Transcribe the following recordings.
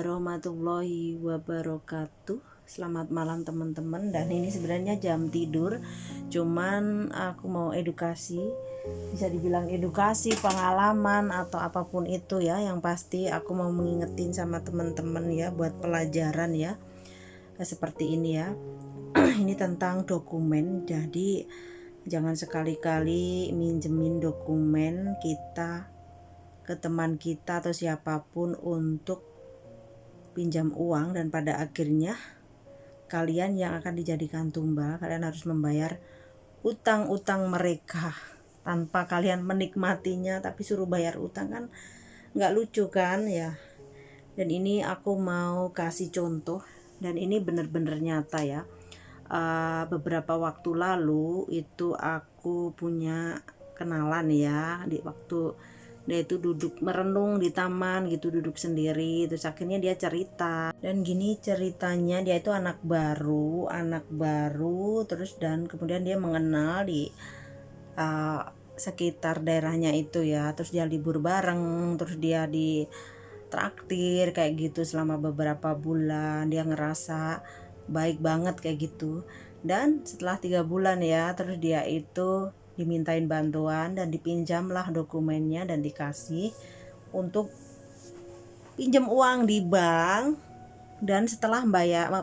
warahmatullahi wabarakatuh. Selamat malam teman-teman. Dan ini sebenarnya jam tidur, cuman aku mau edukasi, bisa dibilang edukasi, pengalaman atau apapun itu ya. Yang pasti aku mau mengingetin sama teman-teman ya, buat pelajaran ya. Seperti ini ya. Ini tentang dokumen. Jadi jangan sekali-kali minjemin dokumen kita ke teman kita atau siapapun untuk pinjam uang, dan pada akhirnya kalian yang akan dijadikan tumbal. Kalian harus membayar utang-utang mereka tanpa kalian menikmatinya, tapi suruh bayar utang, kan nggak lucu kan ya. Dan ini aku mau kasih contoh, dan ini bener-bener nyata ya. Beberapa waktu lalu itu aku punya kenalan ya, di waktu dia itu duduk merenung di taman gitu, duduk sendiri, terus akhirnya dia cerita. Dan gini ceritanya, dia itu anak baru terus, dan kemudian dia mengenal di sekitar daerahnya itu ya, terus dia libur bareng, terus dia di traktir kayak gitu selama beberapa bulan. Dia ngerasa baik banget kayak gitu. Dan setelah 3 bulan ya, terus dia itu dimintain bantuan dan dipinjamlah dokumennya dan dikasih untuk pinjam uang di bank. Dan setelah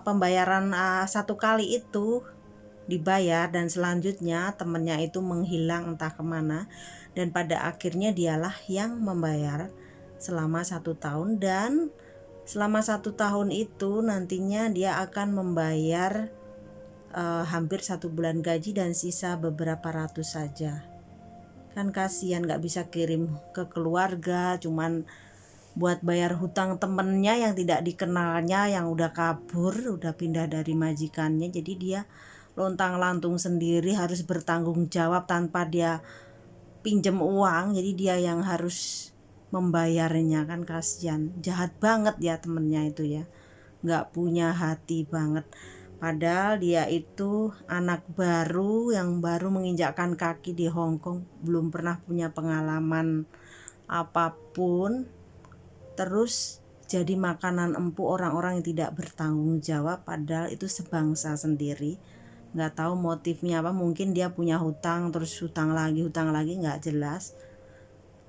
pembayaran satu kali itu dibayar, dan selanjutnya temennya itu menghilang entah kemana, dan pada akhirnya dialah yang membayar selama 1 tahun. Dan selama 1 tahun itu nantinya dia akan membayar hampir 1 bulan gaji dan sisa beberapa ratus saja. Kan kasihan, gak bisa kirim ke keluarga, cuman buat bayar hutang temennya yang tidak dikenalnya, yang udah kabur, udah pindah dari majikannya. Jadi dia lontang-lantung sendiri, harus bertanggung jawab tanpa dia pinjem uang. Jadi dia yang harus membayarnya, kan kasihan. Jahat banget ya temennya itu ya, gak punya hati banget. Padahal dia itu anak baru yang baru menginjakkan kaki di Hong Kong, belum pernah punya pengalaman apapun, terus jadi makanan empuk orang-orang yang tidak bertanggung jawab, padahal itu sebangsa sendiri. Nggak tahu motifnya apa, mungkin dia punya hutang, terus hutang lagi, nggak jelas.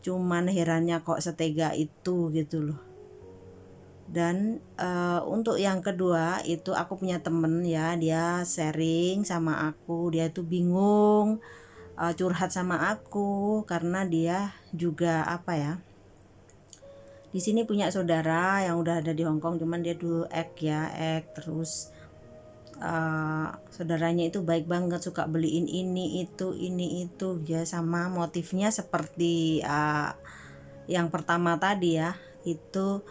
Cuman herannya kok setega itu gitu loh. Dan untuk yang kedua itu aku punya temen ya, dia sharing sama aku, dia tuh bingung, curhat sama aku karena dia juga apa ya, di sini punya saudara yang udah ada di Hong Kong, cuman dia dulu terus saudaranya itu baik banget, suka beliin ini itu ya, sama motifnya seperti yang pertama tadi ya, itu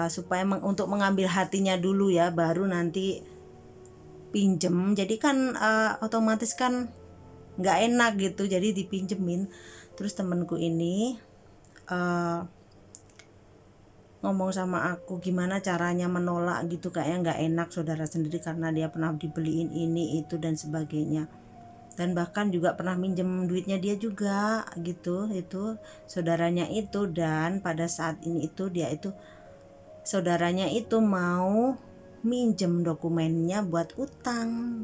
supaya untuk mengambil hatinya dulu ya, baru nanti pinjem. Jadi kan otomatis kan nggak enak gitu, jadi dipinjemin. Terus temenku ini ngomong sama aku gimana caranya menolak gitu, kayaknya nggak enak saudara sendiri karena dia pernah dibeliin ini itu dan sebagainya, dan bahkan juga pernah minjem duitnya dia juga gitu, itu saudaranya itu. Dan pada saat ini itu dia itu saudaranya itu mau minjem dokumennya buat utang.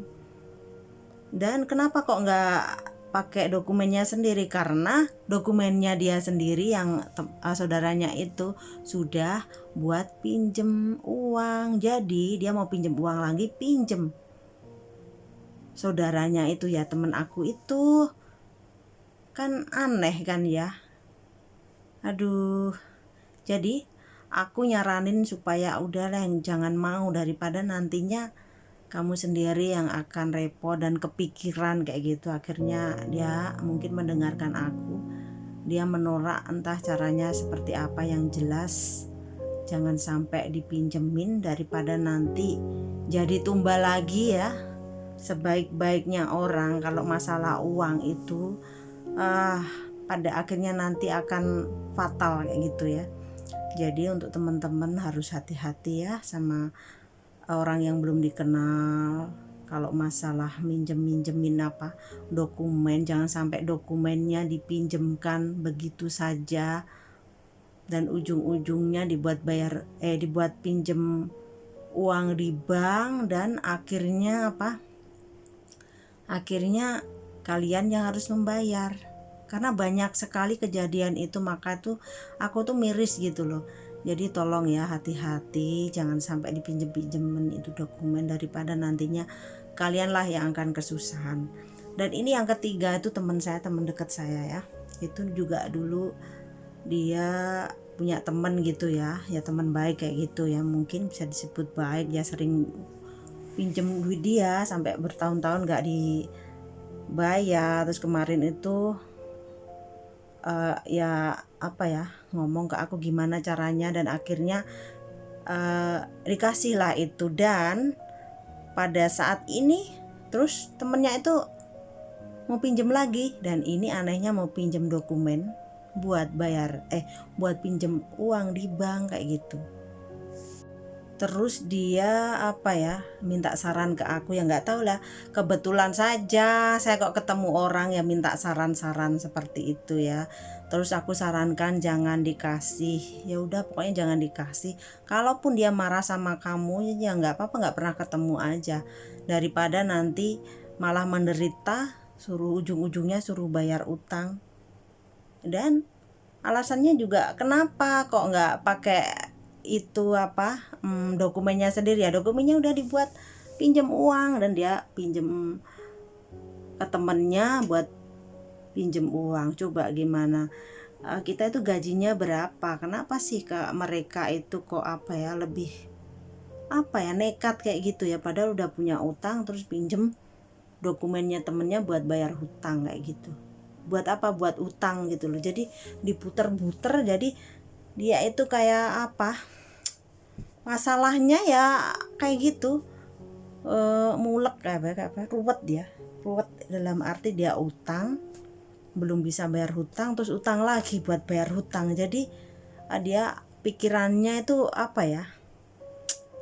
Dan kenapa kok nggak pakai dokumennya sendiri? Karena dokumennya dia sendiri yang saudaranya itu sudah buat pinjem uang. Jadi dia mau pinjem uang lagi, pinjem saudaranya itu ya, temen aku itu. Kan aneh kan ya. Aduh. Jadi aku nyaranin supaya udahlah, jangan mau, daripada nantinya kamu sendiri yang akan repot dan kepikiran kayak gitu. Akhirnya dia mungkin mendengarkan aku, dia menolak, entah caranya seperti apa. Yang jelas jangan sampai dipinjemin, daripada nanti jadi tumbal lagi ya. Sebaik-baiknya orang kalau masalah uang itu pada akhirnya nanti akan fatal kayak gitu ya. Jadi untuk teman-teman harus hati-hati ya sama orang yang belum dikenal. Kalau masalah minjemin apa dokumen, jangan sampai dokumennya dipinjemkan begitu saja. dan ujung-ujungnya dibuat pinjem uang di bank, dan akhirnya kalian yang harus membayar. Karena banyak sekali kejadian itu, maka tuh aku tuh miris gitu loh. Jadi tolong ya, hati-hati, jangan sampai dipinjem-pinjemin itu dokumen, daripada nantinya kalianlah yang akan kesusahan. Dan ini yang ketiga, itu teman dekat saya ya. Itu juga dulu dia punya teman gitu ya teman baik kayak gitu ya, mungkin bisa disebut baik. Dia sering pinjem duit dia sampai bertahun-tahun gak dibayar. Terus kemarin itu ngomong ke aku gimana caranya, dan akhirnya dikasih lah itu. Dan pada saat ini terus temennya itu mau pinjem lagi, dan ini anehnya mau pinjem dokumen buat buat pinjem uang di bank kayak gitu. Terus dia minta saran ke aku, ya nggak tahu lah, kebetulan saja saya kok ketemu orang yang minta saran-saran seperti itu ya. Terus aku sarankan jangan dikasih, ya udah pokoknya jangan dikasih. Kalaupun dia marah sama kamu ya nggak apa-apa, nggak pernah ketemu aja, daripada nanti malah menderita, ujung-ujungnya suruh bayar utang. Dan alasannya juga kenapa kok nggak pakai itu dokumennya sendiri ya. Dokumennya udah dibuat pinjam uang, dan dia pinjam ke temennya buat pinjam uang. Coba gimana, kita itu gajinya berapa, kenapa sih ke mereka itu kok lebih nekat kayak gitu ya, padahal udah punya utang terus pinjam dokumennya temennya buat bayar hutang kayak gitu. Buat apa? Buat utang gitu loh. Jadi diputer-puter, jadi dia itu kayak masalahnya ya kayak gitu, mulek ruwet dalam arti dia utang, belum bisa bayar hutang, terus utang lagi buat bayar hutang. Jadi dia pikirannya itu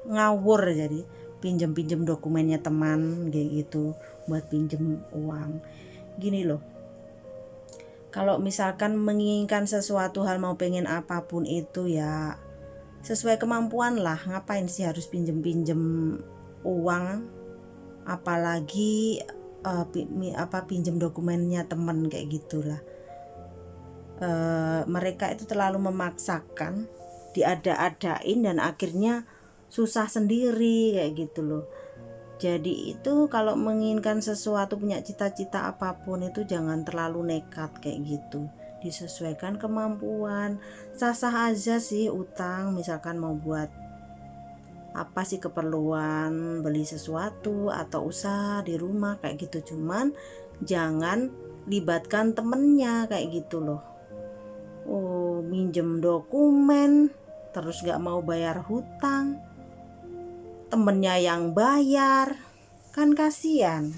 ngawur, jadi pinjem dokumennya teman kayak gitu buat pinjem uang. Gini loh, kalau misalkan menginginkan sesuatu hal, mau pengen apapun itu ya sesuai kemampuan lah. Ngapain sih harus pinjem uang, apalagi pinjem dokumennya temen kayak gitulah. Mereka itu terlalu memaksakan, diada-adain, dan akhirnya susah sendiri kayak gitu loh. Jadi itu kalau menginginkan sesuatu, punya cita-cita apapun itu jangan terlalu nekat kayak gitu, disesuaikan kemampuan. Sah-sah aja sih utang, misalkan mau buat keperluan, beli sesuatu atau usaha di rumah kayak gitu, cuman jangan libatkan temennya kayak gitu loh. Minjem dokumen terus gak mau bayar hutang, temennya yang bayar, kan kasihan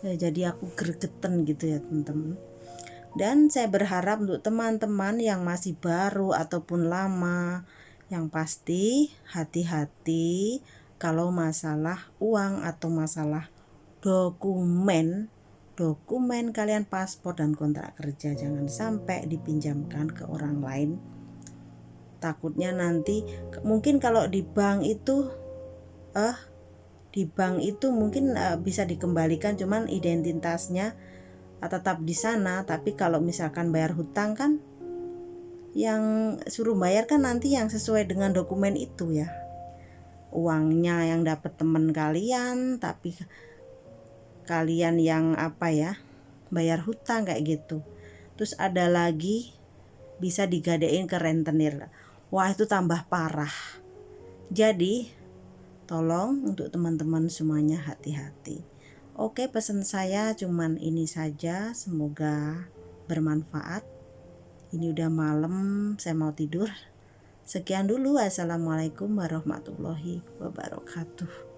ya. Jadi aku gregetan gitu ya teman-teman. Dan saya berharap untuk teman-teman yang masih baru ataupun lama, yang pasti hati-hati kalau masalah uang atau masalah dokumen kalian, paspor dan kontrak kerja, jangan sampai dipinjamkan ke orang lain. Takutnya nanti mungkin kalau di bank itu mungkin bisa dikembalikan, cuman identitasnya tetap di sana. Tapi kalau misalkan bayar hutang kan yang suruh bayar kan nanti yang sesuai dengan dokumen itu ya, uangnya yang dapat teman kalian, tapi kalian yang bayar hutang kayak gitu. Terus ada lagi bisa digadein ke rentenir. Wah, itu tambah parah. Jadi tolong untuk teman-teman semuanya hati-hati. Oke, pesan saya cuman ini saja, semoga bermanfaat. Ini udah malam, saya mau tidur. Sekian dulu, assalamualaikum warahmatullahi wabarakatuh.